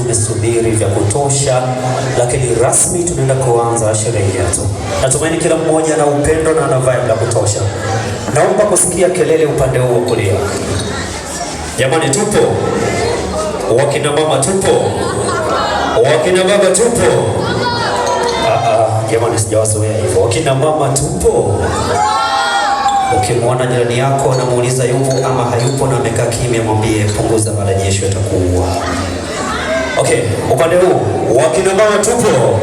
tumesubiri vya kutosha, lakini rasmi tunaenda kuanza sherehe yetu. Natumaini kila mmoja na upendo na ana vibe la kutosha. Naomba kusikia kelele upande huu wa kulia. Jamani, tupo? Wakina mama tupo? Wakina baba tupo? Jamani, sijawazoea hivyo. Wakina mama tupo? Ukimwona jirani yako namuuliza yupo ama hayupo na amekaa kimya, mwambie punguza marejesho yatakuwa. Okay, upande huu wakina mama tupo?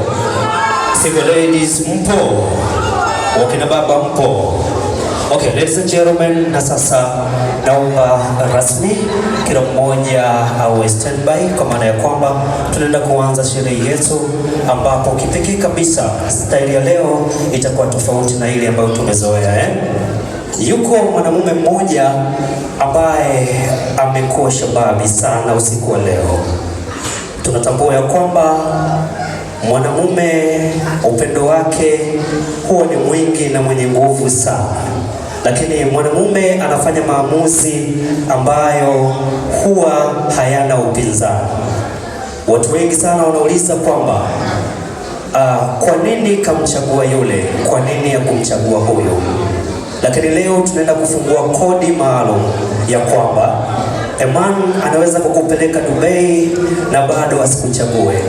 Single ladies mpo? Wakina baba mpo? Okay, ladies and gentlemen, na sasa naomba rasmi kila mmoja awe standby, kwa maana ya kwamba tunaenda kuanza sherehe yetu, ambapo kipekee kabisa style ya leo itakuwa tofauti na ile ambayo tumezoea. Yuko mwanamume mmoja ambaye amekuwa shababi sana usiku wa leo. Tunatambua ya kwamba mwanamume upendo wake huwa ni mwingi na mwenye nguvu sana, lakini mwanamume anafanya maamuzi ambayo huwa hayana upinzani. Watu wengi sana wanauliza kwamba kwa nini kamchagua yule, kwa nini ya kumchagua huyo? Lakini leo tunaenda kufungua kodi maalum ya kwamba Eman anaweza kukupeleka Dubai na bado asikuchague.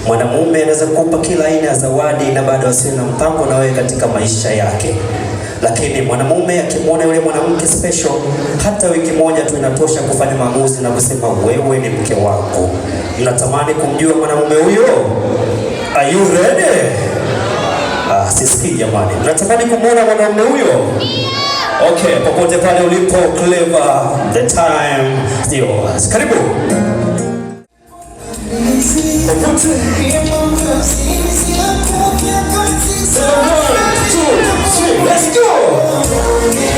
Mwanamume anaweza kukupa kila aina ya zawadi na bado asiwe na mpango na wewe katika maisha yake. Lakini mwanamume akimwona yule mwanamke special, hata wiki moja tu inatosha kufanya maamuzi na kusema wewe ni mke wako. Mnatamani kumjua mwanamume huyo? Are you ready? Sisikii jamani. Mnatamani kumwona mwanamume huyo? Okay, popote pale ulipo, Clever, the time is yours. Karibu. Let's go.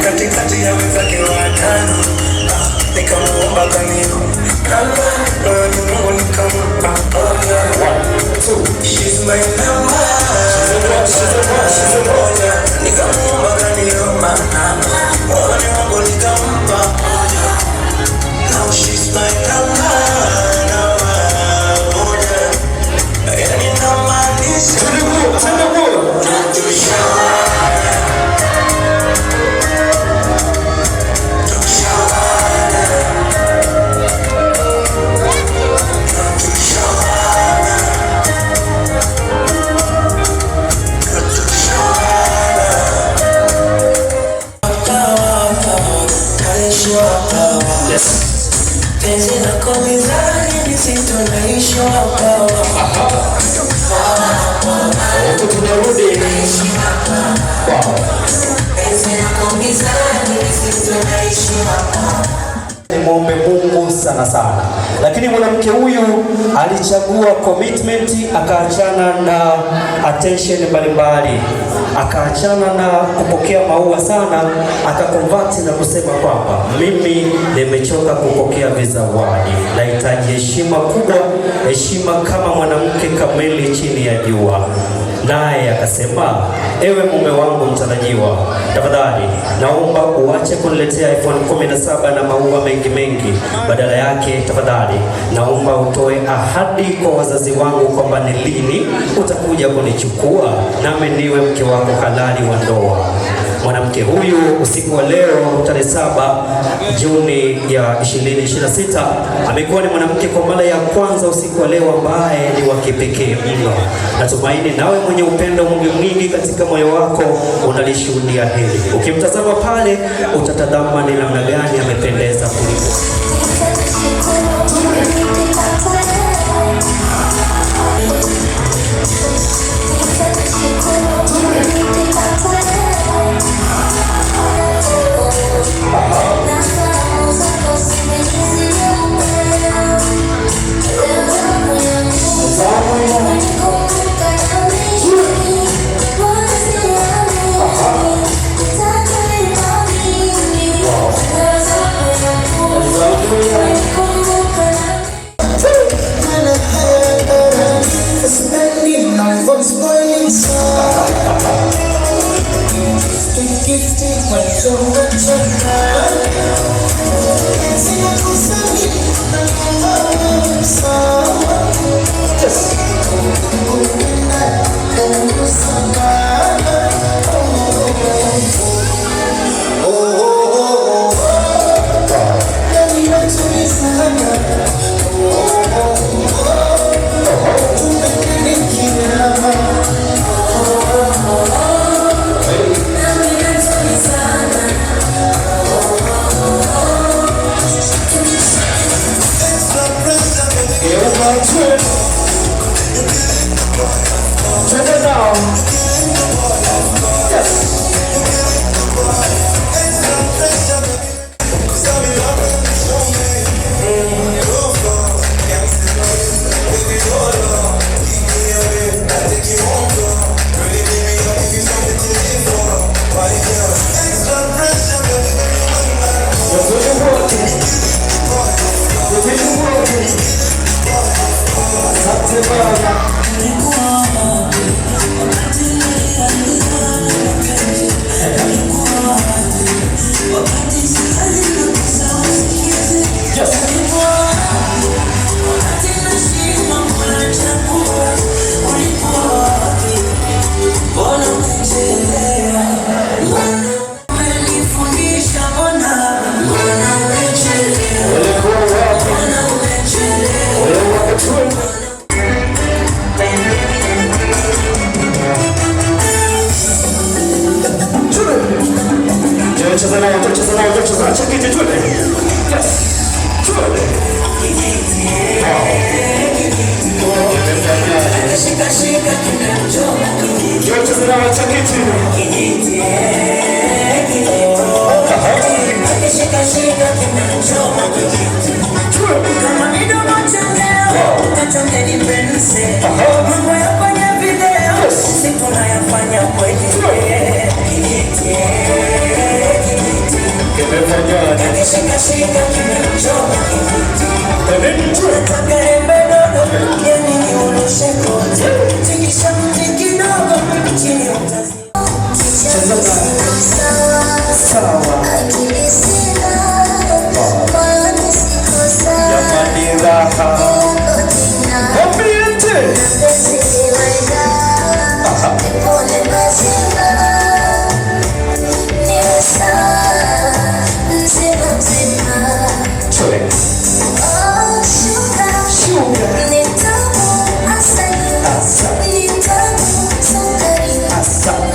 Katikati ya wenzake watano nikamuomba kanio Mungu nikampa she's my number, nikamuomba kanio Mungu nikampa now she's my number. Muombe Mungu sana sana. Lakini mwanamke huyu alichagua commitment, akaachana na attention mbalimbali, akaachana na kupokea maua sana, akakonvert na kusema kwamba mimi nimechoka kupokea vizawadi, nahitaji heshima kubwa, heshima kama mwanamke kamili chini ya jua. naye akasema, ewe mume wangu mtarajiwa, tafadhali naomba uache kuniletea iPhone 17 na maua mengi mengi. Badala yake, tafadhali naomba utoe ahadi kwa wazazi wangu kwamba ni lini utakuja kunichukua nami niwe mke wako halali wa ndoa. Mwanamke huyu usiku wa leo tarehe 7 Juni ya 2026 amekuwa ni mwanamke kwa mara ya kwanza usiku wa leo ambaye ni wa kipekee mno. Natumaini nawe mwenye upendo mwingi katika moyo wako unalishuhudia hili. Ukimtazama pale utatazama ni namna gani amependeza kuliko.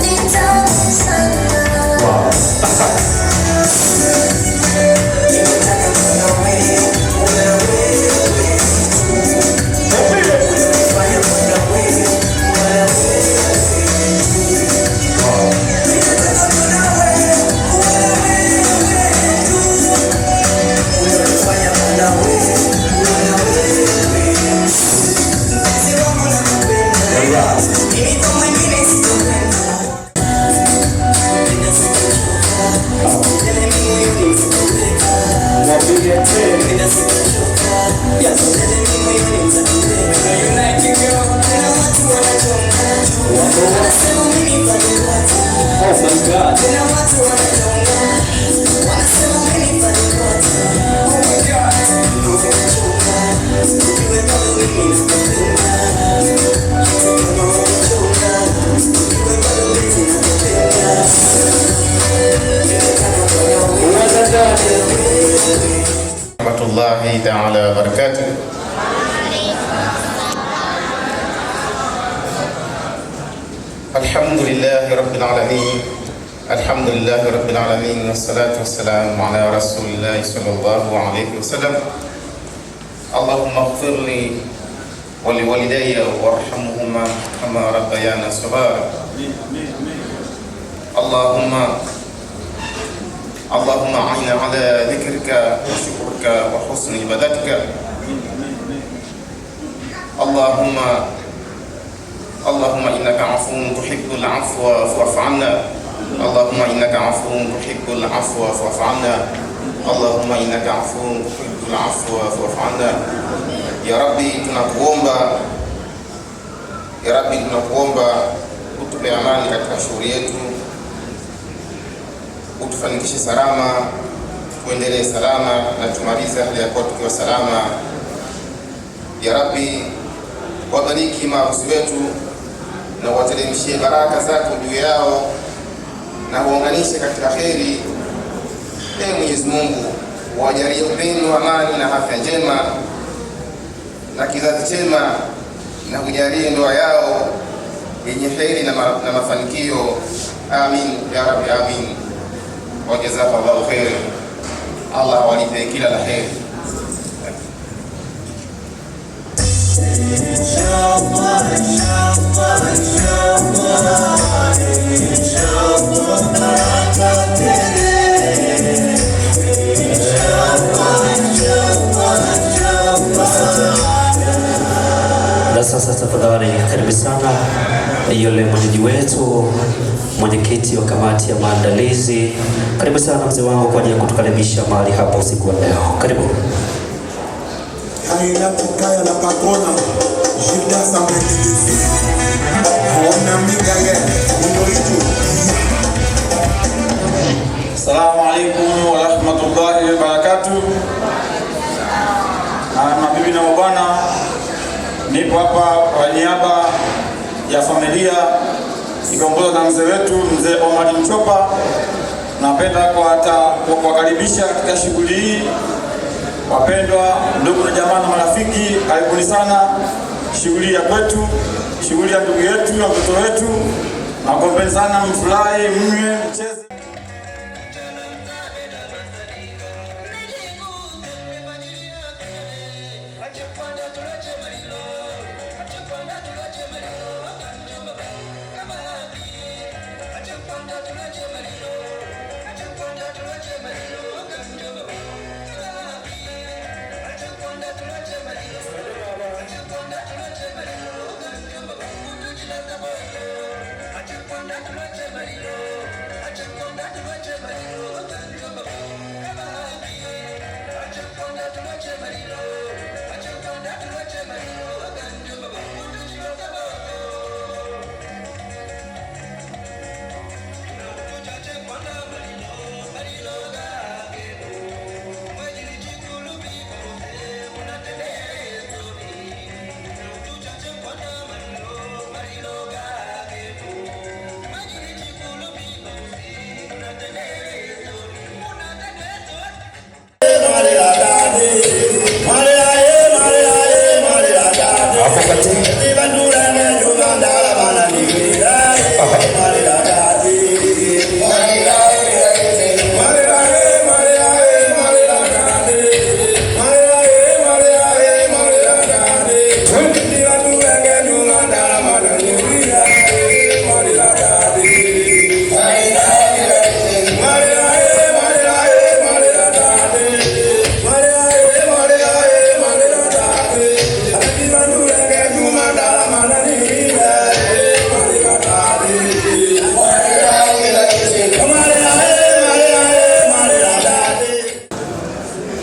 Nitamu sana Alhamdulillahi rabbil alamin. Alhamdulillahi rabbil alamin, wassalatu wassalamu ala rasulillahi sallallahu alayhi wasallam. Allahumma ighfirli wa liwalidayya warhamhuma kama rabbayana saghira. Allahumma a'inna ala dhikrika wa shukrika wa husni ibadatika. Allahumma innaka afuwun tuhibbul afwa fa'fu 'anna. Allahumma innaka afuwun tuhibbul afwa fa'fu 'anna. Allahumma innaka afuwun tuhibbul afwa fa'fu 'anna. Ya Rabbi, tunakuomba utupe amani katika shughuli yetu, utufanikishe salama, tuendelee salama na tumalize hali ya kuwa tukiwa salama. Ya Rabbi, wabariki maharusi wetu na wateremshie baraka zako juu yao na waunganishe katika kheri. Ee Mwenyezi Mungu, wajalie upendo, amani na afya njema na kizazi chema, na kujalie ndoa yao yenye kheri na mafanikio. Amin ya Rabbi, amin. Wa jazakallahu khair. Allah awalipe kila la kheri. Na sasa tafadhali, karibu sana yule mwenyeji wetu, mwenyekiti wa kamati ya maandalizi. Karibu sana mzee wangu kwa ajili ya kutukaribisha mahali hapa usiku wa leo. Karibu. Aina tukaya na pakona Jilda Sambekidisi Ona Migage Minoitu. Assalamu alaikum wa rahmatullahi wa barakatuh. Mabibi na mabwana, nipo hapa kwa niaba ya familia ikiongozwa na mzee wetu mzee Omar Mchopa. Napenda kuwakaribisha katika shughuli hii. Wapendwa ndugu na jamaa na marafiki, karibuni sana. Shughuli ya kwetu, shughuli ya ndugu yetu na mtoto wetu. Nakuombeni sana mfurahi, mnywe, mcheze.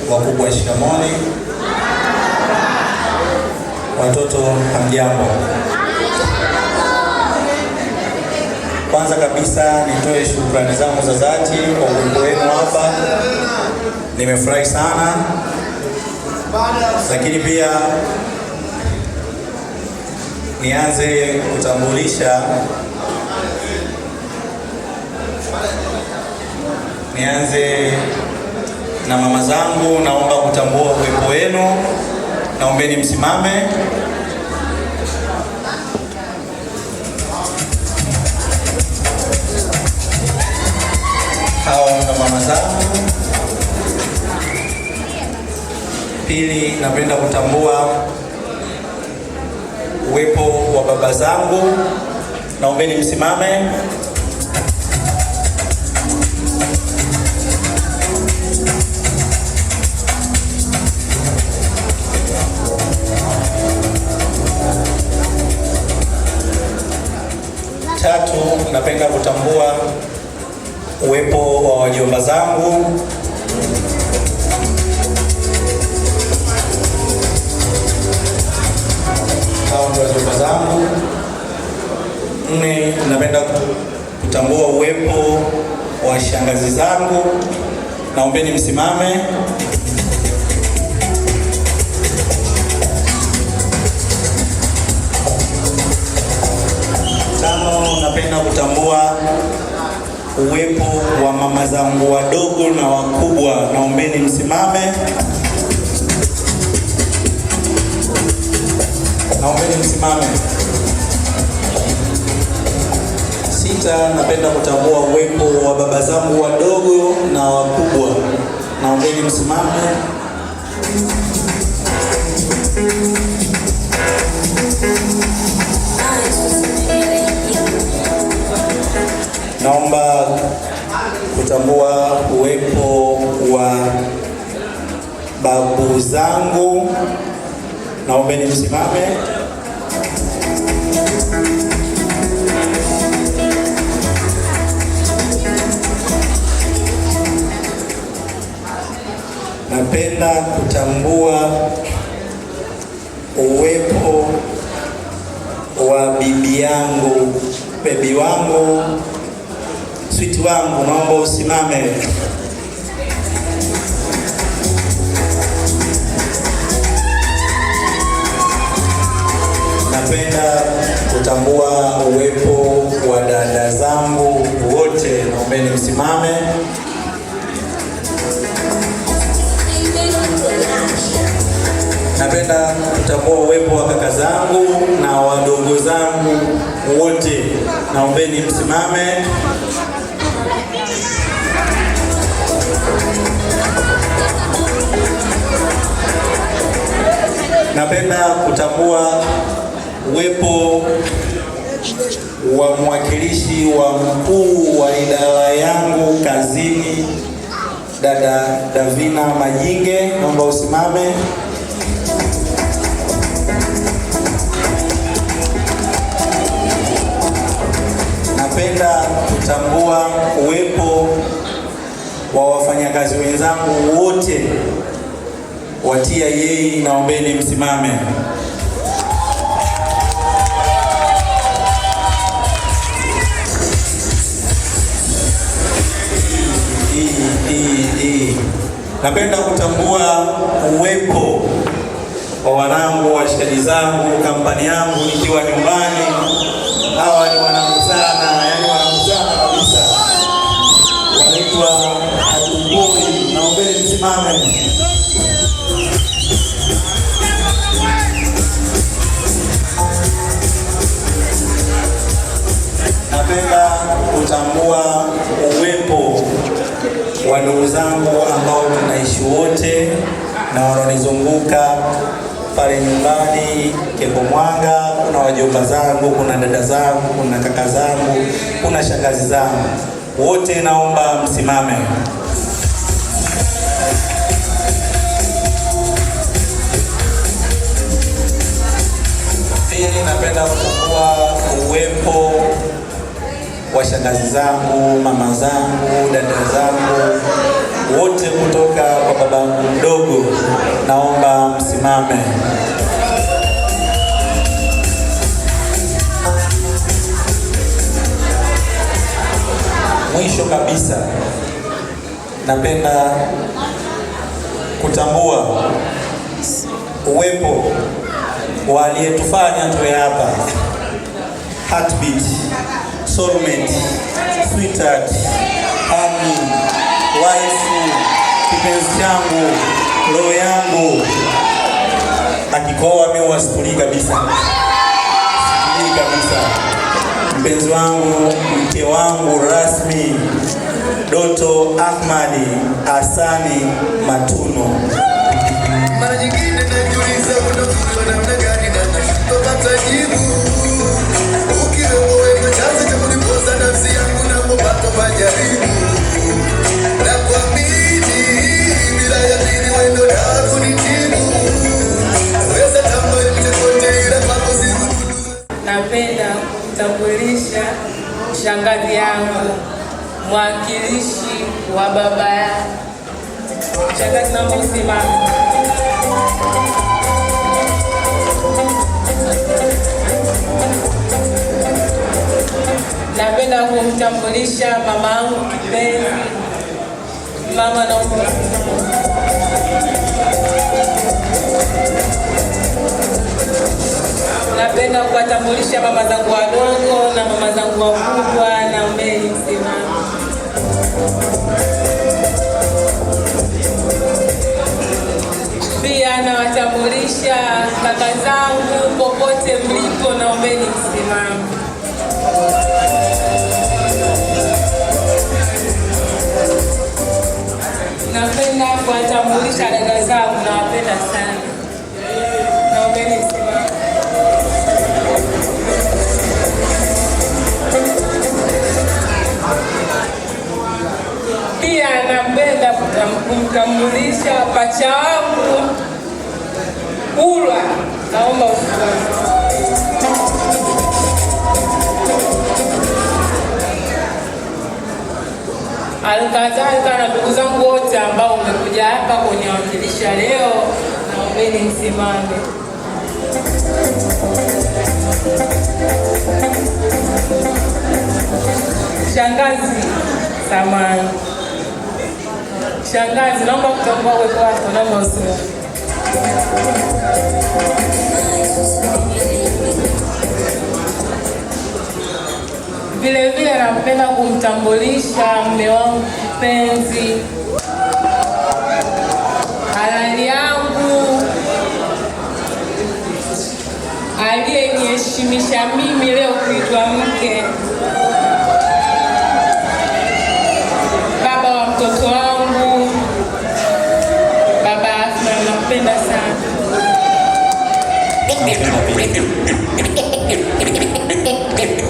Wakubwa shikamoni, watoto hamjambo. Kwanza kabisa nitoe shukrani zangu za dhati kwa uwepo wenu hapa. Nimefurahi sana, lakini pia nianze kutambulisha na mama zangu. Naomba kutambua uwepo wenu, naombeni msimame. mama zangu. Pili, napenda kutambua uwepo wa baba zangu. Naombeni msimame. Tatu, napenda kutambua uwepo wa wajomba zangu. Hao ndio wajomba zangu. Nne, napenda kutambua uwepo wa shangazi zangu. Naombeni msimame. Tano, napenda kutambua uwepo wa mama zangu wadogo na wakubwa. Naombeni msimame. Naombeni msimame. Sita, napenda kutambua uwepo wa baba zangu wadogo na wakubwa. Naombeni msimame. Naomba kutambua uwepo wa babu zangu. Naombeni msimame. Napenda kutambua uwepo wa bibi yangu, bebi wangu, sweet wangu. Naomba usimame. Napenda kutambua uwepo wa dada zangu wote. Naombeni msimame. Napenda kutambua uwepo wa kaka zangu na wadogo zangu wote. Naombeni msimame. Napenda kutambua uwepo wa mwakilishi wa mkuu wa idara yangu kazini, dada Davina Majinge. Naomba usimame. Napenda kutambua uwepo wa wafanyakazi wenzangu wote wa TIA. Naombeni msimame. Napenda kutambua uwepo wa wanangu, washikaji zangu, kampani yangu nikiwa nyumbani. Hawa ni wanangu sana, yani wanangu sana kabisa. Wanaitwa Atumboi. Naombeni msimame. Napenda kutambua uwepo wa ndugu zangu ambao tunaishi wote na wanaonizunguka pale nyumbani Kegomwanga. Kuna wajomba zangu, kuna dada zangu, kuna kaka zangu, kuna shangazi zangu wote. Naomba msimame. Pili, napenda kutambua uwepo wa shangazi zangu, mama zangu, dada zangu wote kutoka kwa babangu mdogo. Naomba msimame. Mwisho kabisa, napenda kutambua uwepo wa aliyetufanya tuwe hapa, heartbeat, soulmate, sweetheart, honey, wife, kipenzi changu, roho yangu. Akikoa mimi wasikuli kabisa, sikuli kabisa. Mpenzi wangu, mke wangu rasmi, Doto Ahmadi Hasani Matuno. Mara nyingine najiuliza unafikiri namna gani na nashindwa jibu. Ukiwepo wewe chanzo cha kunipoza nafsi yangu na kupata majaribu. Na kuamini bila yakini wewe ndo kunitibu. Naweza tambua mtekote ila kwako siku. Napenda kutambulisha shangazi yangu, mwakilishi wa baba yangu. Shangazi, naomba usimame. Napenda kumtambulisha mama yangu kipenzi. Mama, naomba napenda kuwatambulisha mama zangu wadogo na mama zangu wakubwa, na mbele msimame. Pia nawatambulisha kaka zangu popote mlipo, naombeni msimame. Napenda kuwatambulisha dada zangu, nawapenda sana, naombeni msimame. Pia napenda kumtambulisha pacha wangu Kulwa, naomba usimame. Alikadhalika na ndugu zangu wote ambao umekuja hapa kuniwakilisha leo, naombeni msimame. Shangazi samani. Shangazi, naomba kutambua uwepo wako, naomba usimame. Vile vile napenda kumtambulisha mume wangu kipenzi, halali yangu, aliyeniheshimisha mimi leo kuitwa mke, baba wa mtoto wangu, baba Asma, nakupenda sana.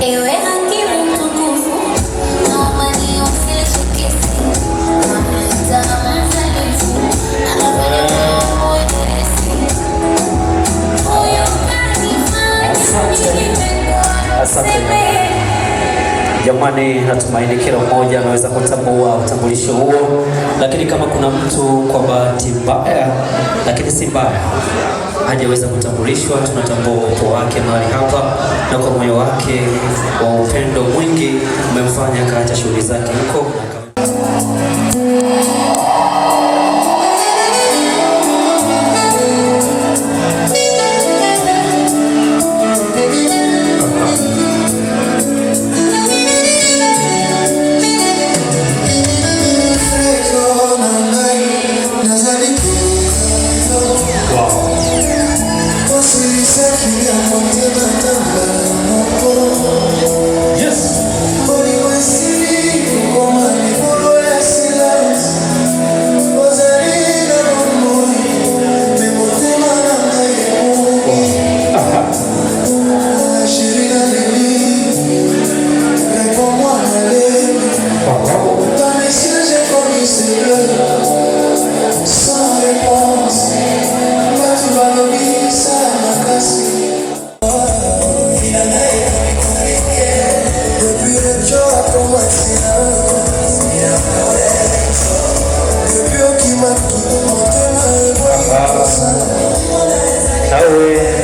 Ewe hakimu mtukufu, naomba niwasilishe kesi. Namleta mzalifu, anapenda kuojelesi. Huyo Asante jamani, natumaini kila mmoja anaweza kutambua utambulisho huo, lakini kama kuna mtu kwa bahati mbaya, lakini si mbaya, hajaweza kutambulishwa, tunatambua uwepo wake mahali hapa, na kwa moyo wake wa upendo mwingi umemfanya kaacha shughuli zake huko.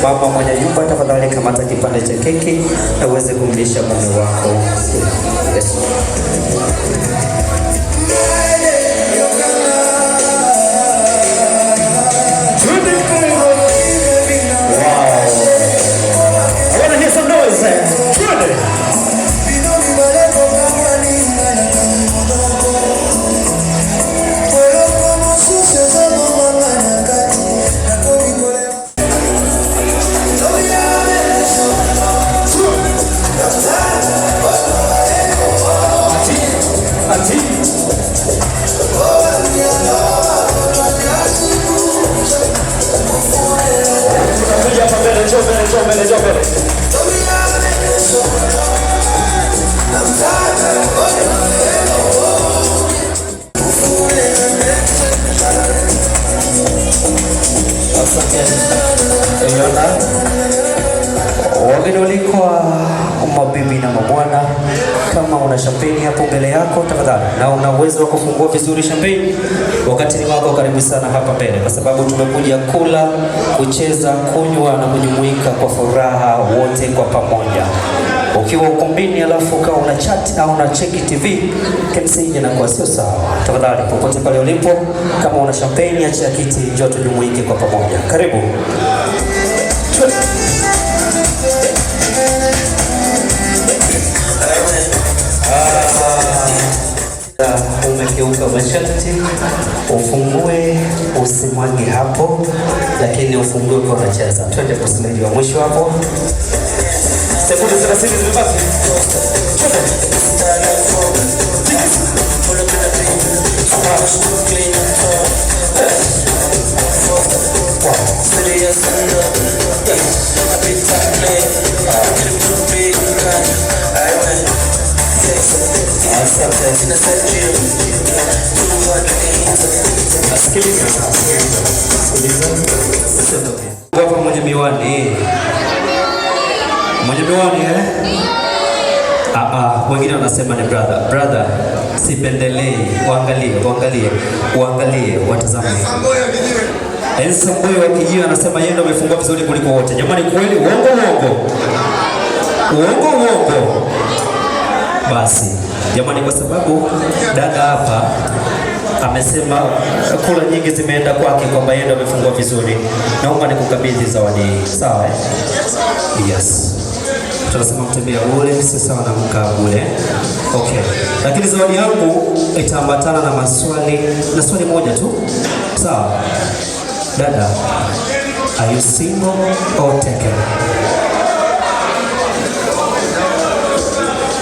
Mama mwenye nyumba, tafadhali kamata kipande cha keki na uweze kumlisha mume wako. Yes. Wow. kama una champagne hapo mbele yako tafadhali, na una uwezo wa kufungua vizuri champagne, wakati ni wako, karibu sana hapa mbele, kwa sababu tumekuja kula, kucheza, kunywa na kujumuika kwa furaha wote kwa pamoja. Ukiwa ukumbini alafu kama una chat au una cheki TV, kimsingi na kwa sio sawa. Tafadhali popote pale ulipo, kama una champagne acha kiti, njoo tujumuike kwa pamoja. Karibu. Umekeuka masharti, ufungue, usimwage hapo, lakini ufungue kwa unacheza. Twende kwa slide wa mwisho hapo. Sekunde 30 zimebaki. Kwa mwenye miwani. Mwenye miwani wengine wanasema ni brother, sipendelei. Waangalie, watazame. Ensa Mboyo wa Kijiwe anasema yeye ndo amefungua vizuri kuliko wote. Jamani, kweli uongo? Basi jamani, kwa sababu dada hapa amesema kula nyingi zimeenda kwake, kwamba yeye ndo amefungua vizuri, naomba nikukabidhi zawadi hii. Sawa? Yes. Tunasema mtembea bure, si sawa na mkaa bure. Okay. Lakini zawadi yangu itaambatana na maswali, na swali moja tu. Sawa? Dada, are you single or taken?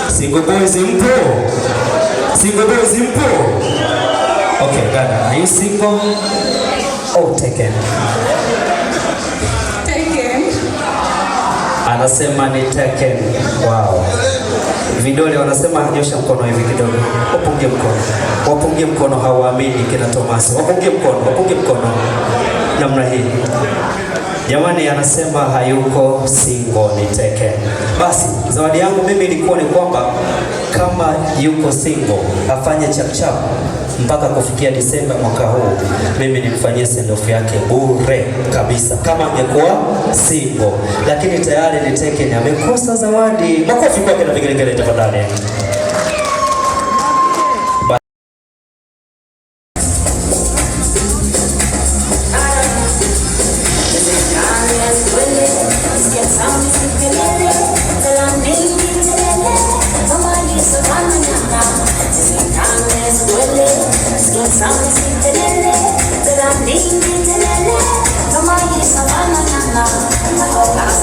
Single boys mpo? Okay, dada, are you single or taken? Taken. Anasema ni taken. Wow. Vidole wanasema nyosha mkono hivi kidogo. Wapungie mkono hawaamini kina Thomas. Wapungie mkono. Namna hii. Jamani, anasema hayuko single, ni taken. Basi zawadi yangu mimi ilikuwa ni kwamba kama yuko single afanye chap mpaka kufikia Disemba mwaka huu, mimi nimfanyie send off yake bure kabisa kama angekuwa single. Lakini tayari ni taken, amekosa zawadi. Makofi kwake na vigelegele tafadhali.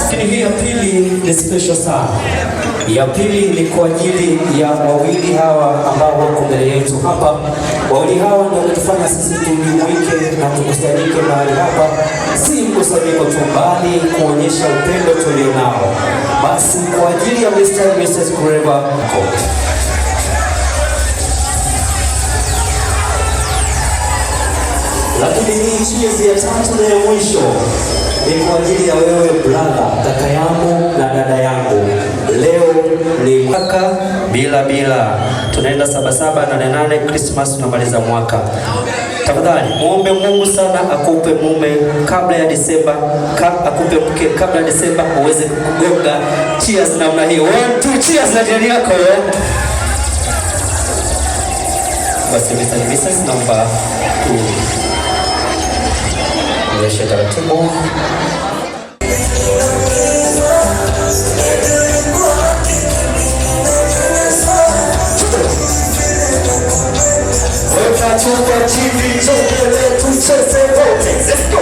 Lakini hii ya pili ni special sana. Ya pili ni kwa ajili ya wawili hawa ambao wako mbele yetu hapa. Wawili hawa ndio wanatufanya sisi tujumuike na tukusanyike mahali hapa, si mkusanyiko tu, bali kuonyesha upendo tulionao. Basi kwa ajili ya Mr. and Mrs. Kureva, lakini hii cheers ya tatu na ya mwisho ni kwa ajili ya wewe brother, kaka yangu na dada yangu. Leo ni mwaka bila. Tunaenda 77 Christmas, tunamaliza mwaka. Tafadhali muombe Mungu sana akupe mume kabla ya Disemba, akupe mke kabla ya Disemba uweze kugonga cheers namna hiyo. 1 2 cheers na jirani yako. Basi Mrs. naomba tuweshe taratibu. Chupa chini chote tucheze wote. Let's go.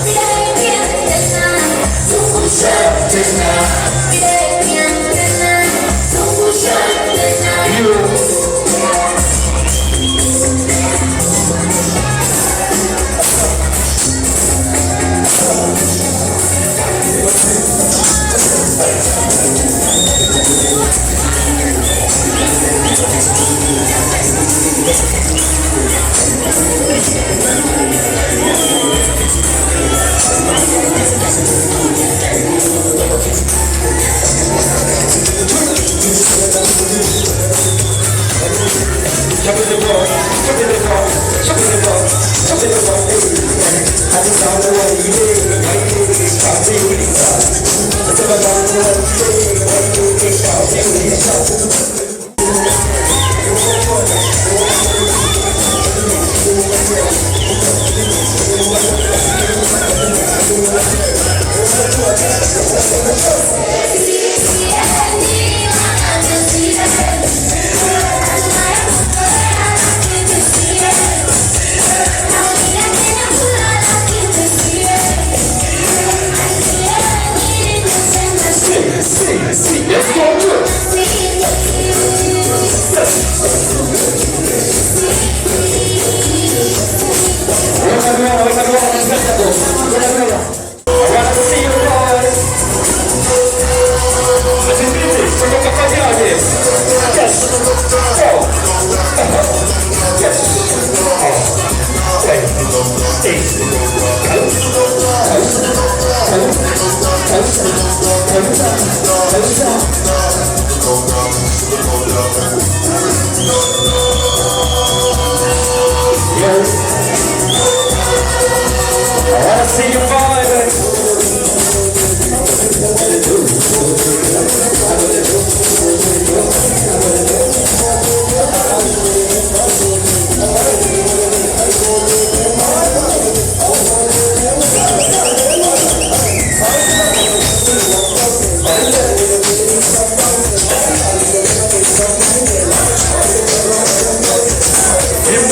Yeah.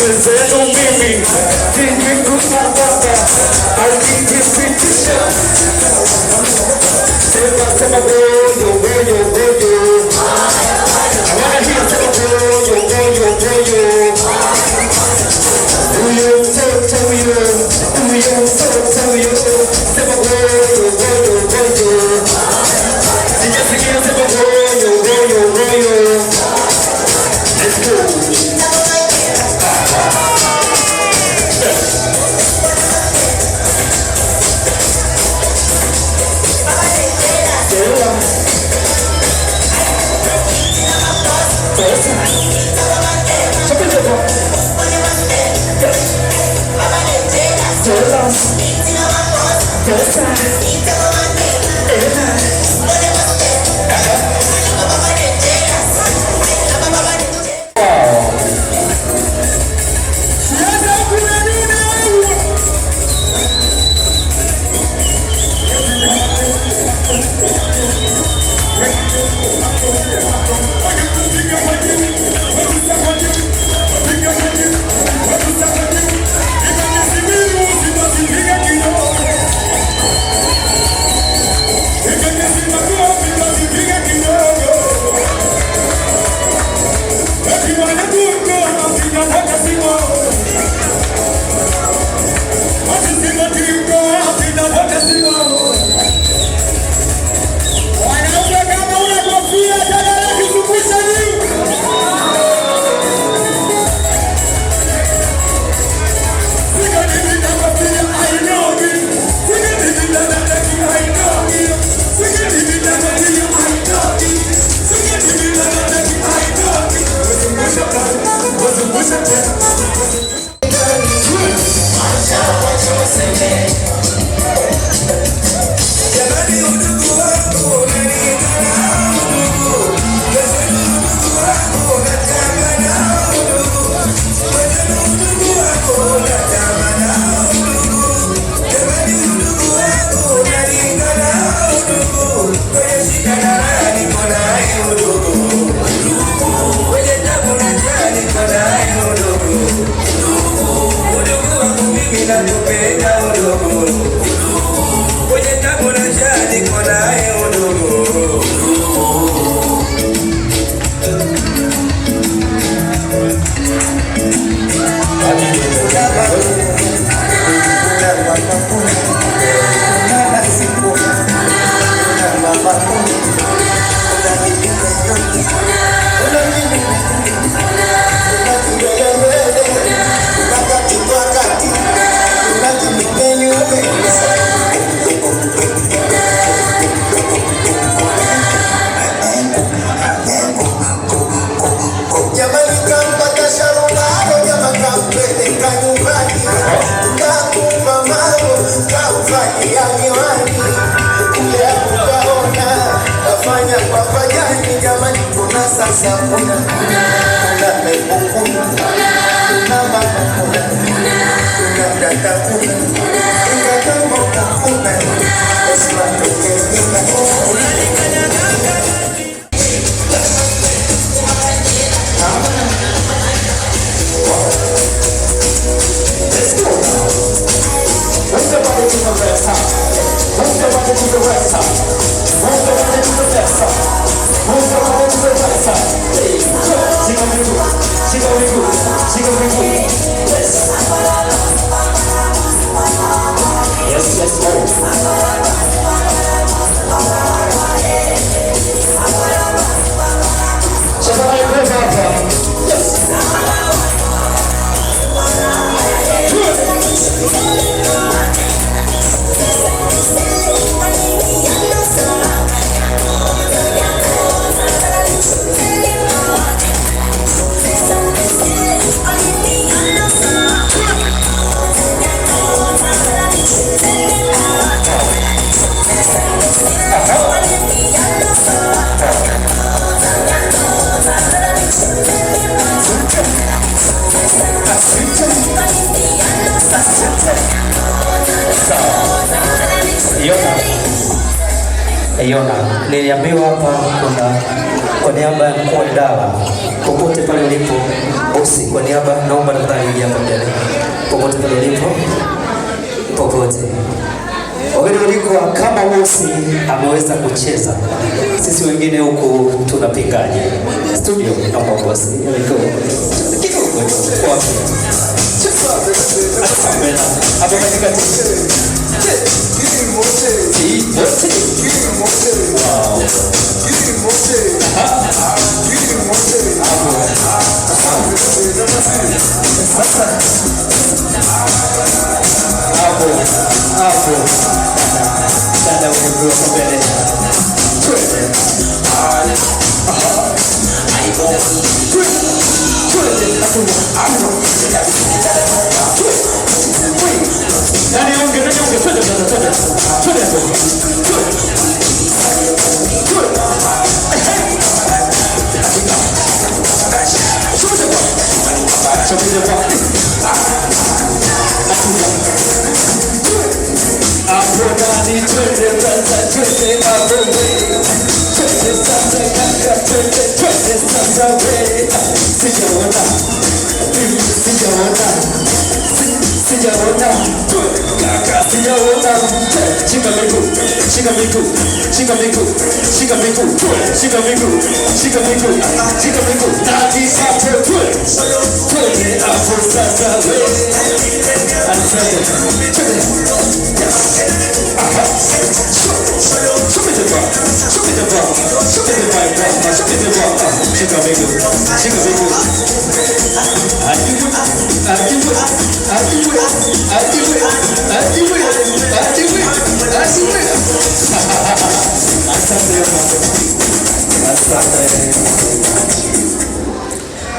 mwenzenu mimi sijui kupambana alikipitisha sema goyo goyo goyo hawana hiyo sema goyo goyo goyo huyo mtoto huyo mtoto huyo sema goyo goyo goyo sijasikia sema goyo goyo goyo. Let's go. Yona, niliambiwa hapa kuna kwa niaba ya mkuu wa idara popote pale ulipo bosi, kwa niaba naomba tafadhali popote pale ulipo, popote. Wageni walikuwa kama Mosi ameweza kucheza, sisi wengine huku tunapingaje? Studio kama Mosi kidogo kwa hapo katikati. Hapo dada umeambiwa kwa mbele.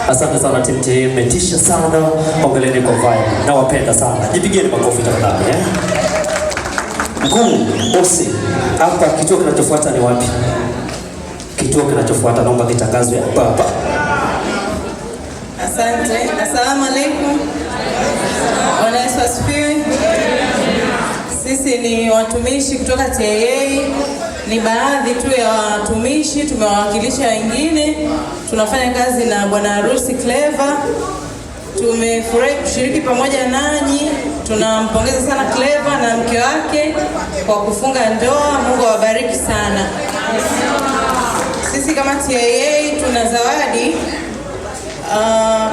Asante sana timu team, metisha sana, ongeleni kwa vibe. Nawapenda sana. Jipigeni makofi tafadhali Mkuu, bosi, hapa kituo kinachofuata ni wapi? Kituo kinachofuata naomba kitangazwe hapa. Asante. Asalamu alaykum. Bwana Yesu asifiwe. Sisi ni watumishi kutoka TAA. Ni baadhi tu ya watumishi, tumewawakilisha wengine. Tunafanya kazi na bwana harusi Clever. Tumefurahi kushiriki pamoja nanyi. Tunampongeza sana Clever na mke wake kwa kufunga ndoa. Mungu awabariki sana. Sisi kama TAA tuna zawadi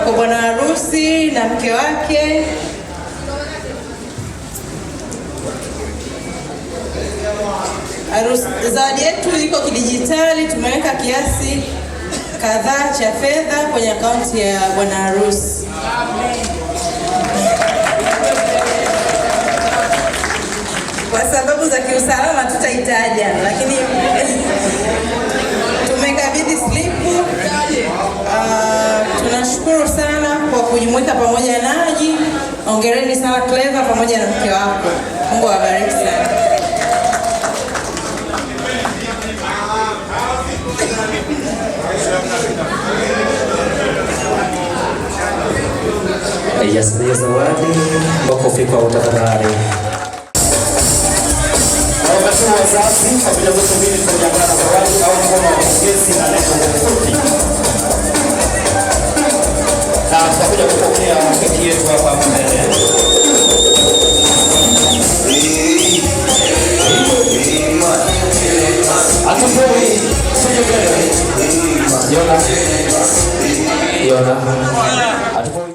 kwa bwana harusi na mke wake. Zawadi yetu iko kidijitali, tumeweka kiasi kadhaa cha fedha kwenye akaunti ya bwana harusi. Kwa sababu za kiusalama tutahitaja, lakini tumekabidhi slipu. Tunashukuru sana kwa kujumuika pamoja nanyi. Hongereni sana Clever pamoja na mke wako. Mungu awabariki sana. Yes, ndiyo zawadi. Makofi kwa utafadhali. Wakati wa wazazi, familia zote mbili tunajiandaa na zawadi au mkono wa pongezi na neno fupi. Na tutakuja kupokea keki yetu hapa mbele. Atupoi, sije mbele. Yona. Atupoi.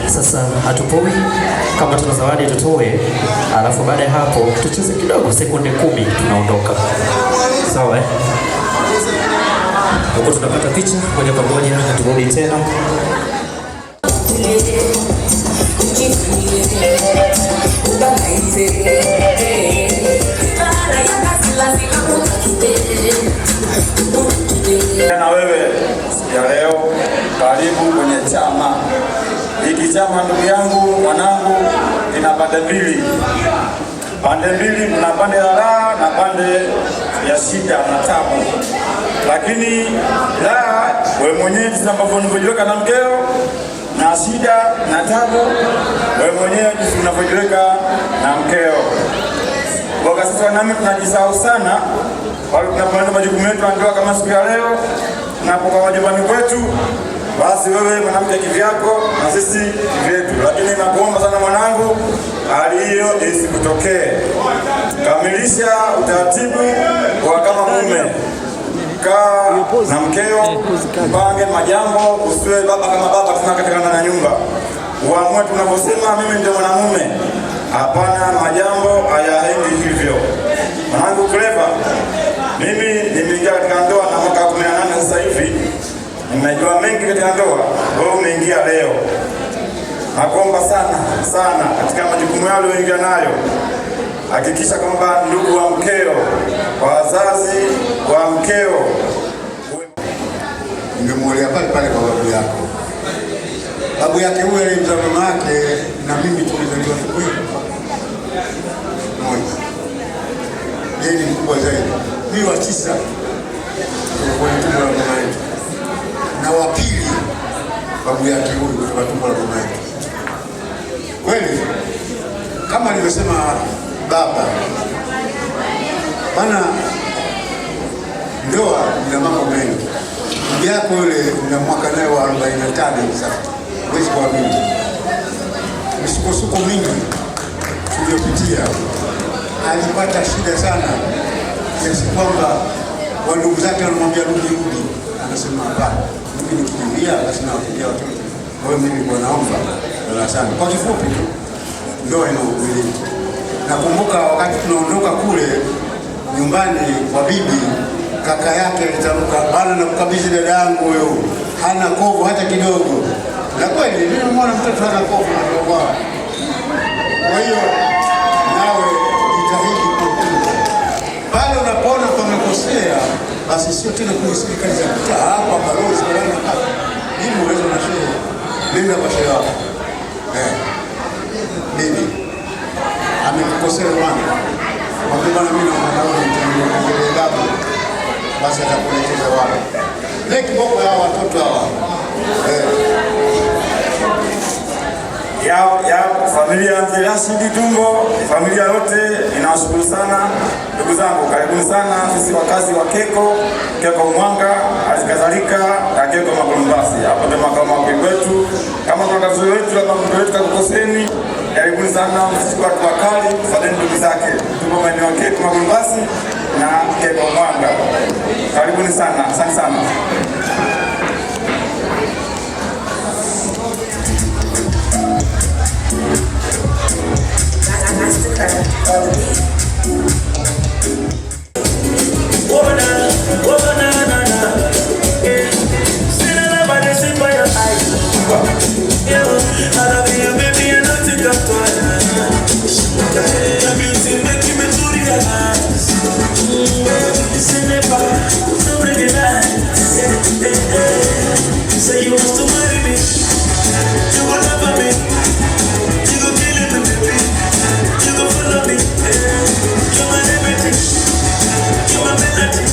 Sasa hatupoi, kama tuna zawadi tutoe, alafu baada ya hapo tucheze kidogo, sekunde 10 tunaondoka. Sawa huko tunapata picha moja kwa moja, turudi tena. Na wewe ya leo, karibu kwenye chama hiki. Chama ndugu yangu, mwanangu, ina pande mbili. Pande mbili, kuna pande ya raha na pande ya shida na tabu. Lakini raha wewe mwenyewe jinsi ambavyo unavyojiweka na mkeo, na shida na tabu wewe mwenyewe jinsi unavyojiweka na mkeo. Kwa sisi wanaume tunajisahau sana pale tunapanga majukumu yetu ndoa kama siku ya leo, tunapokuwa majumbani kwetu, basi wewe mwanamke kivyako na sisi kivyetu. Lakini nakuomba sana mwanangu, hali hiyo isikutokee. Kamilisha utaratibu wa kama mume. Kaa na mkeo, mpange majambo, usiwe baba kama baba tunakatikana na nyumba. Uamue tunaposema mimi ndio mwanamume. Hapana, majambo hayaendi hivyo. Mwanangu Clever, mimi nimeingia katika ndoa na mwaka 18 sasa hivi. Nimejua mengi katika ndoa, wewe umeingia leo. Nakuomba sana katika majukumu yale unayoingia nayo, hakikisha kwamba ndugu wa mkeo, wazazi wa mkeo, ungemwolea pale kwa babu yako. Babu yake huyo alimzaa mama yake na mimi tulizaliwa siku hiyo moja. Yeye ni mkubwa zaidi. Mimi wa 9 kwa tumbo la mama yetu. Na wa pili babu yake huyo kutoka tumbo la mama yetu. Kweli kama alivyosema baba, bana, ndoa ina mambo mengi. Bibi yako yule na mwaka naye wa 45 sasa. Huwezi kuamini. Misukosuko mingi tuliyopitia. Alipata shida sana kiasi kwamba wandugu zake wanamwambia rudi. Anasema hapana, mimi nikijulia basi nawapigia watoto. Kwa hiyo mimi nilikuwa naomba darasani. Kwa kifupi tu ndoa ina uvumilivu. Nakumbuka wakati tunaondoka kule nyumbani kwa bibi, kaka yake alitamka, bana nakukabidhi dada yangu huyo, hana kovu hata kidogo. Na kweli mimi nimeona mtoto hana kovu na ndoa. Kwa hiyo nawe jitahidi kutunza. Pale unapoona pamekosea, basi sio tena kwenye serikali za mtaa, hapa balozi wala hapa. Mimi uwezo na shehe. Nenda kwa shehe wako. Bibi amekukosea bwana. Bwana mimi na mwanangu nitaendelea babu. Basi atakuelekeza wapi. Leo kiboko ya watoto hawa. Ya familia ya Mzee Rashid Tumbo, familia yote inawashukuru sana. Ndugu zangu, karibuni sana. Sisi wakazi wa Keko Mwanga, alikadhalika na Keko Magulumbasi. Hapo ndio makao makuu wetu. Kama kuna tatizo letu labda mtu wetu kakukoseni, karibuni sana. Sisi kwa wakali, fadhili ndugu zake. Tuko maeneo ya Keko Magulumbasi na Keko Mwanga. Karibuni sana. Asante sana. Say you want to marry me, you will never me, you go kill it, baby, you go follow me, you're my everything, you're my melody,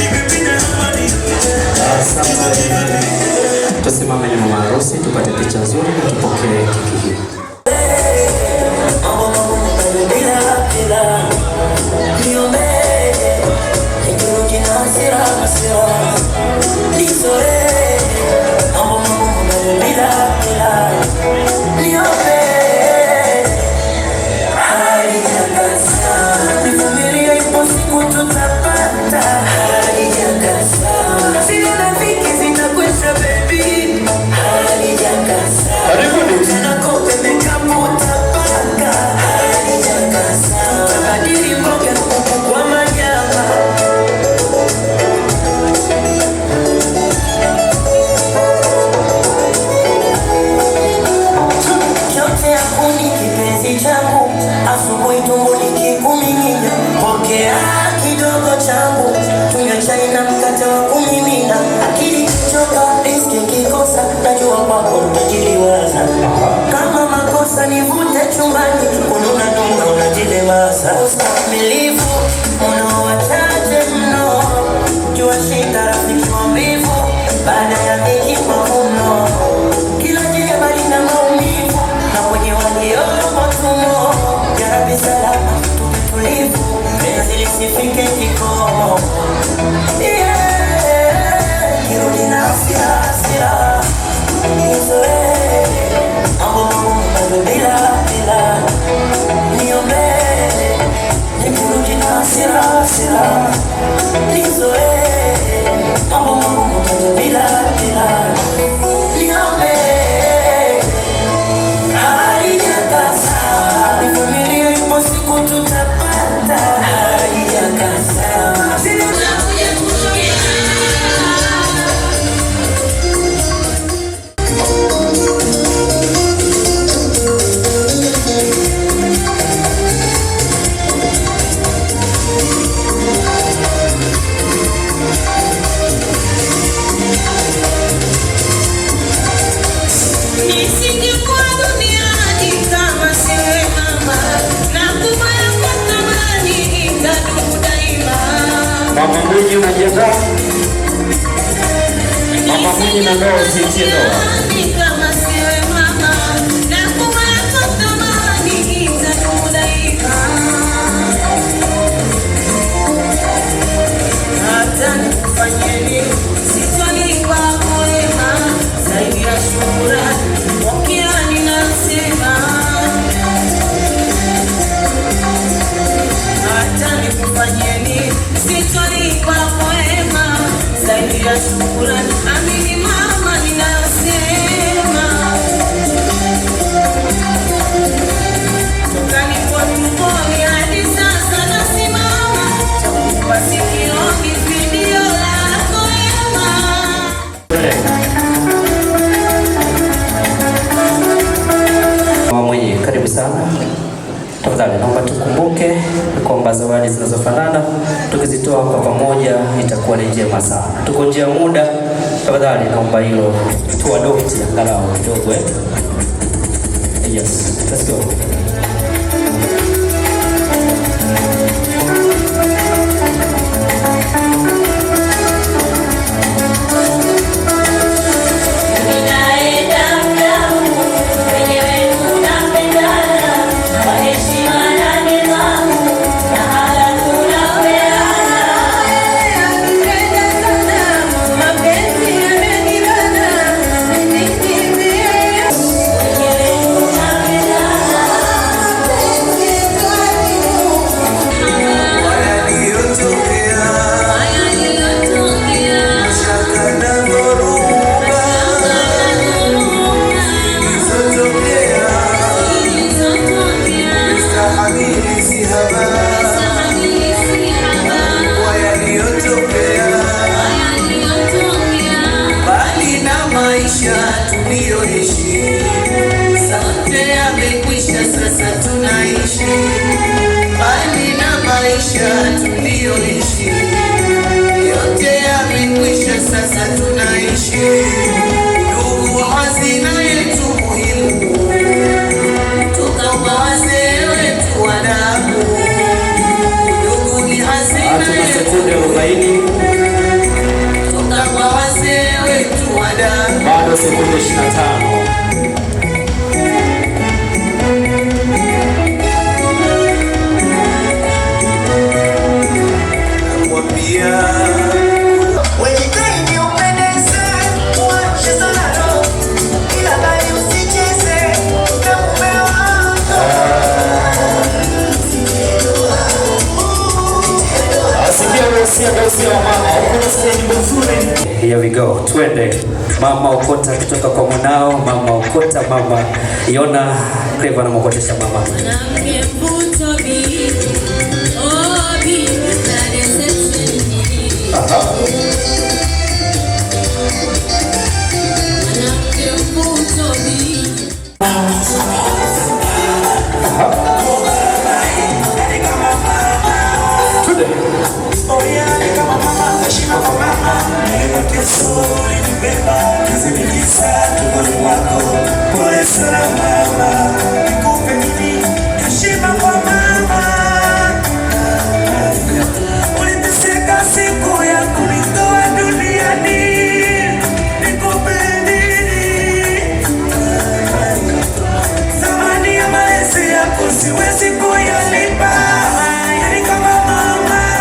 baby, you're money, you go give me. Tusimame nyuma ya harusi tupate picha nzuri na tupokee keki hii. nisifike kikomo. Kirudi na hasira nizoe mambo magumu bado bila niombe. Nikirudi na hasira nizoe mambo magumu bado bila niombe. Siku tutapata haijakasa. Nisingekuwa duniani kama siwe mama, na kumaya kwa thamani itadumu daima. Mama Mwinyi unajiandaa? Mama Mwinyi na ndoa usiitie ndoa. Kama siwe mama, na kumaya kwa thamani itadumu daima. Hata nifanyeni sitolipa wema zaidi ya shukrani. Wakiani nasema hata nikufanyeni sitolipa wema zaidi ya shukrani. Amini mama ninayosema, toka nipo tumboni hadi sasa nasimama, takupa sikioni video lako wema. Mama Mwinyi, karibu sana. Tafadhali naomba tukumbuke kwamba zawadi zinazofanana tukizitoa kwa pamoja itakuwa ni njema sana. Tuko nje ya muda, tafadhali naomba hilo tuadopti angalau kidogo. Yes, let's go. Tulioishi yote yamekwisha, sasa tunaishi. Ndugu, hazina yetu muhimu toka kwa wazee wetu wa damu. Ndugu ni hazina yetu muhimu toka kwa wazee wetu wa damu. Bado sekunde 25. Here we go. Twende. Mama Okota kutoka kwa mwanao, Mama Okota, Mama Yona Clever na mokotesha mama. Siwezi kuyalipa, yani kama mama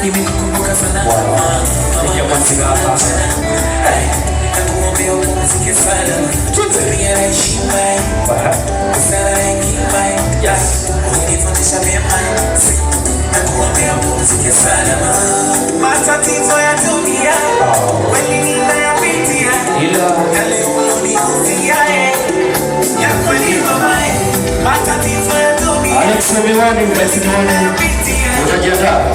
nimekukumbuka sana nakuombea upumzike sana, tabia na heshima sana na hekima unifundisha mema, nakuombea upumzike sana. Matatizo ya dunia kweli ninayapitia, na leo unanihurumia ya kweli mamae. Matatizo ya dunia Alex Miwani, unajiandaa?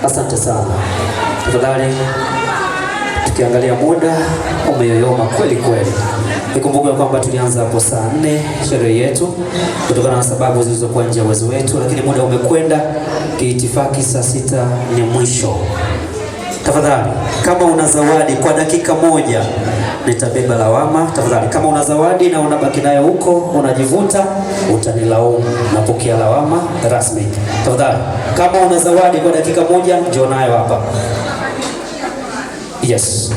Asante sana. Tafadhali tukiangalia muda umeyoyoma kweli kweli. Nikumbuke kwamba tulianza hapo saa 4 sherehe yetu kutokana na sababu zilizokuwa nje ya uwezo wetu, lakini muda umekwenda. Kiitifaki saa 6 ni mwisho. Tafadhali kama una zawadi kwa dakika moja nitabeba lawama. Tafadhali kama una zawadi na unabaki nayo huko unajivuta, utanilaumu. Napokea lawama rasmi. Tafadhali kama una zawadi kwa dakika moja njoo nayo hapa. Yes.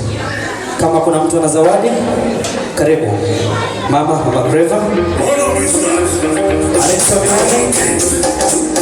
Kama kuna mtu ana zawadi, karibu. Mama Greva. Alex Miwani.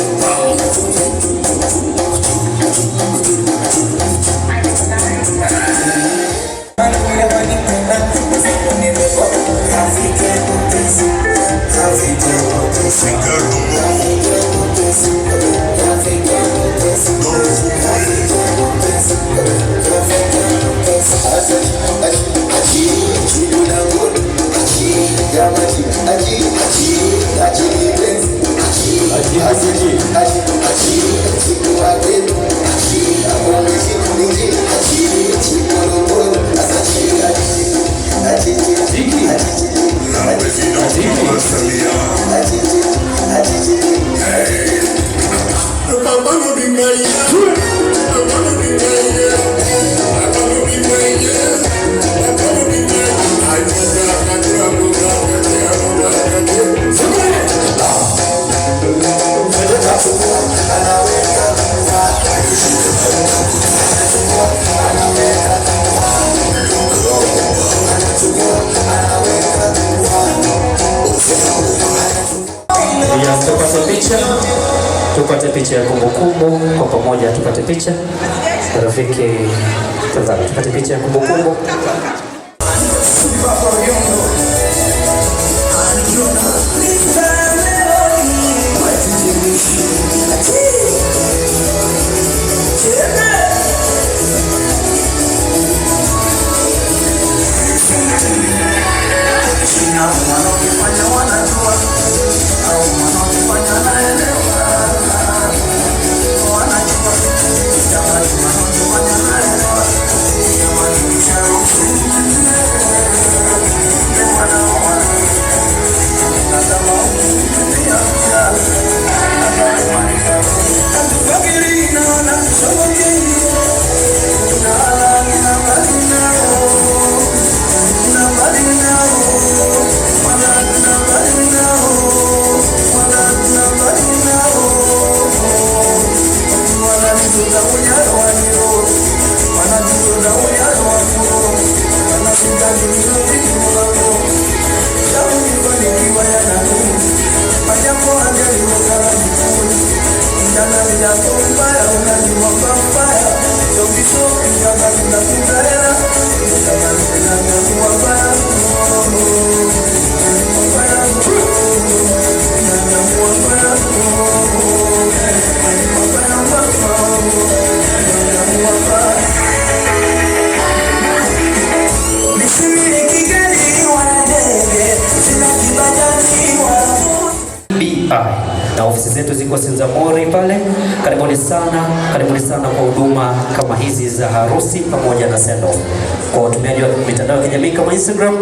Tupate picha ya kumbukumbu kwa pamoja, tupate picha. Rafiki, tafadhali tupate picha ya kumbukumbu. karibuni sana kwa huduma kama hizi za harusi pamoja na sendo. Kwa watumiaji wa mitandao ya kijamii kama Instagram,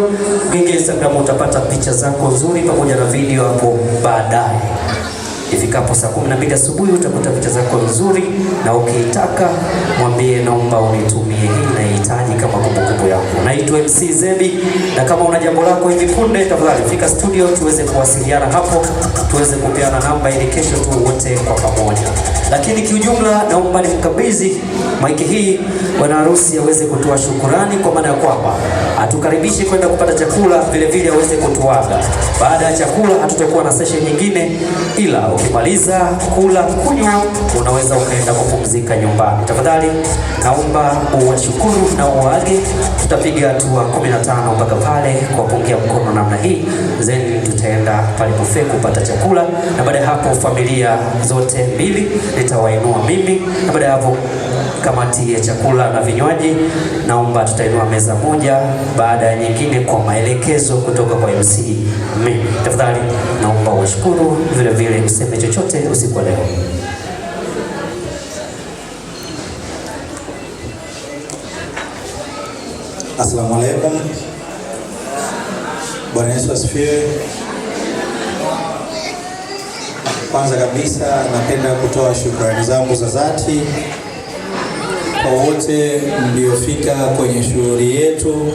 ukiingia Instagram utapata picha zako nzuri pamoja na video hapo baadaye. Ifikapo saa 12 asubuhi utakuta picha zako nzuri, na ukitaka mwambie naomba unitumie hii nahitaji kama kumbukumbu yangu. Naitwa MC Zebi, na kama una jambo lako hivi punde, tafadhali fika studio tuweze kuwasiliana hapo, tuweze kupeana namba ili kesho tu wote kwa pamoja. Lakini kiujumla naomba nimkabidhi maiki hii bwana harusi aweze kutoa shukurani, kwa maana ya kwamba atukaribishe kwenda kupata chakula, vile vile aweze kutuaga. Baada ya chakula hatutakuwa na session nyingine, ila ukimaliza kula kunywa unaweza ukaenda kupumzika nyumbani. Tafadhali naomba uwashukuru na uwaage. Tutapiga hatua 15 mpaka pale kwa kupungia mkono namna hii, then tutaenda pale buffet kupata chakula, na baada ya hapo familia zote mbili nitawainua mimi, na baada ya hapo kamati ya chakula na vinywaji naomba tutainua meza moja baada ya nyingine kwa maelekezo kutoka kwa MC mimi. Tafadhali naomba washukuru, vile vile useme chochote usiku leo. Asalamu alaykum. Bwana Yesu asifiwe. Kwanza kabisa napenda kutoa shukrani zangu za dhati kwa wote mliofika kwenye shughuli yetu.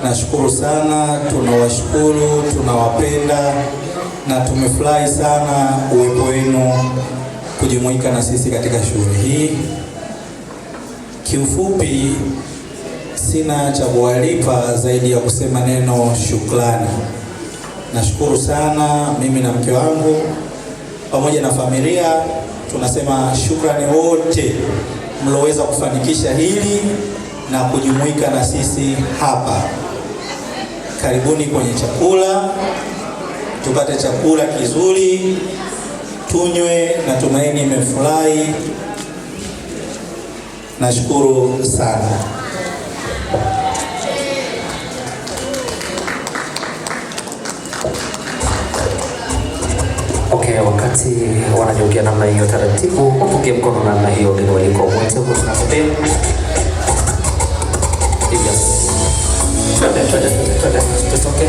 Nashukuru sana, tunawashukuru, tunawapenda na tumefurahi sana uwepo wenu kujumuika na sisi katika shughuli hii. Kiufupi sina cha kuwalipa zaidi ya kusema neno shukrani. Nashukuru sana, mimi na mke wangu pamoja na familia tunasema shukrani wote mloweza kufanikisha hili na kujumuika na sisi hapa. Karibuni kwenye chakula, tupate chakula kizuri, tunywe, na tumaini mmefurahi. Nashukuru sana. Okay, wakati wanajongea namna hiyo taratibu, wapungie mkono namna hiyo, wageni waliko wote huko tunapopea. Yes. Twende, tutoke.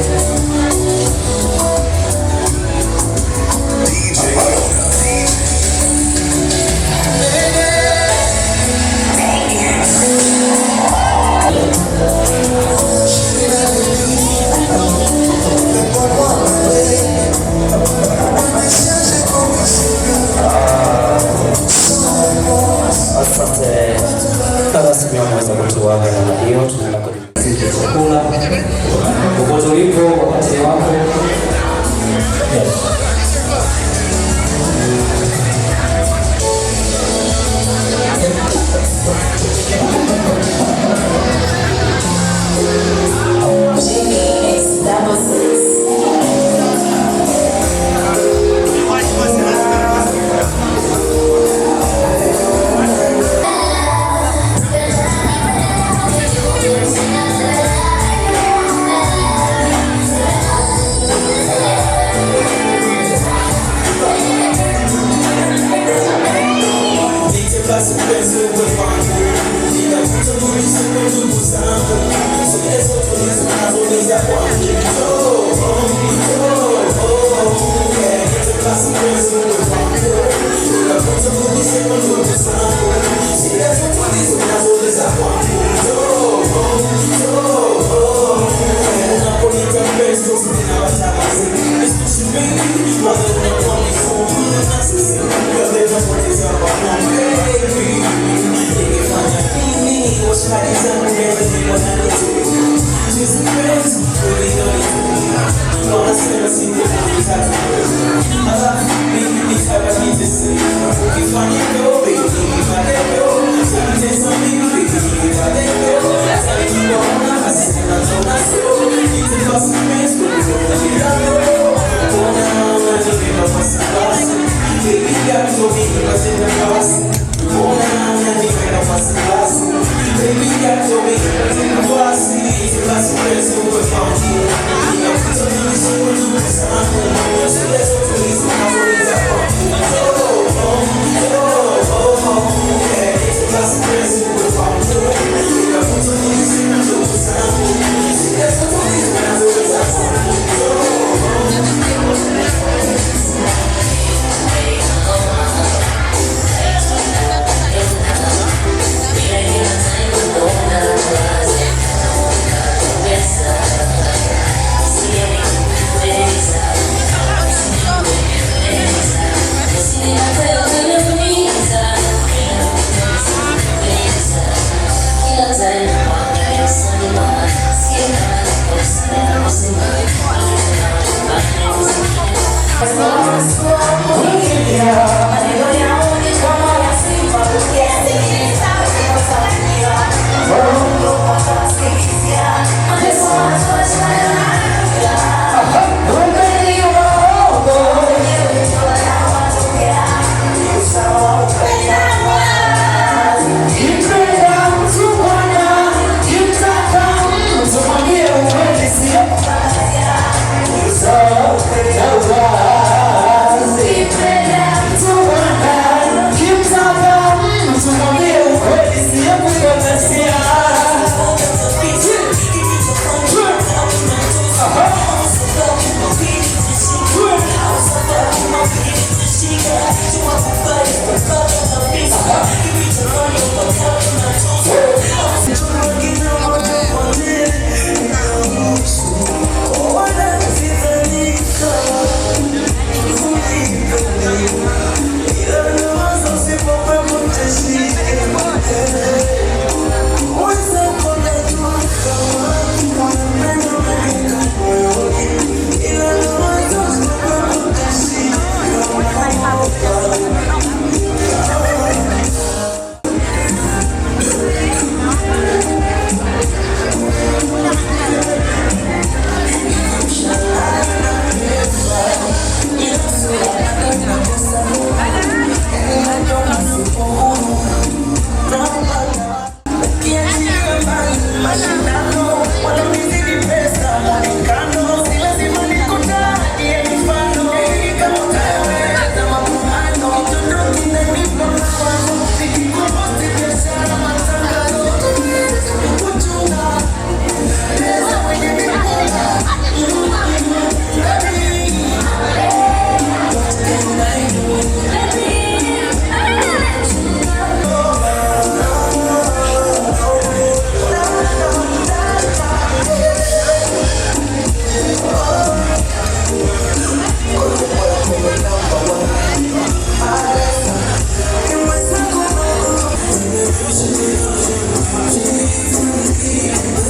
Asante. Rasmi wanaweza kutuaga namna hiyo, tunaenda kwenye chakula. Popote ulipo wakati wako. Yes. What's Thank you.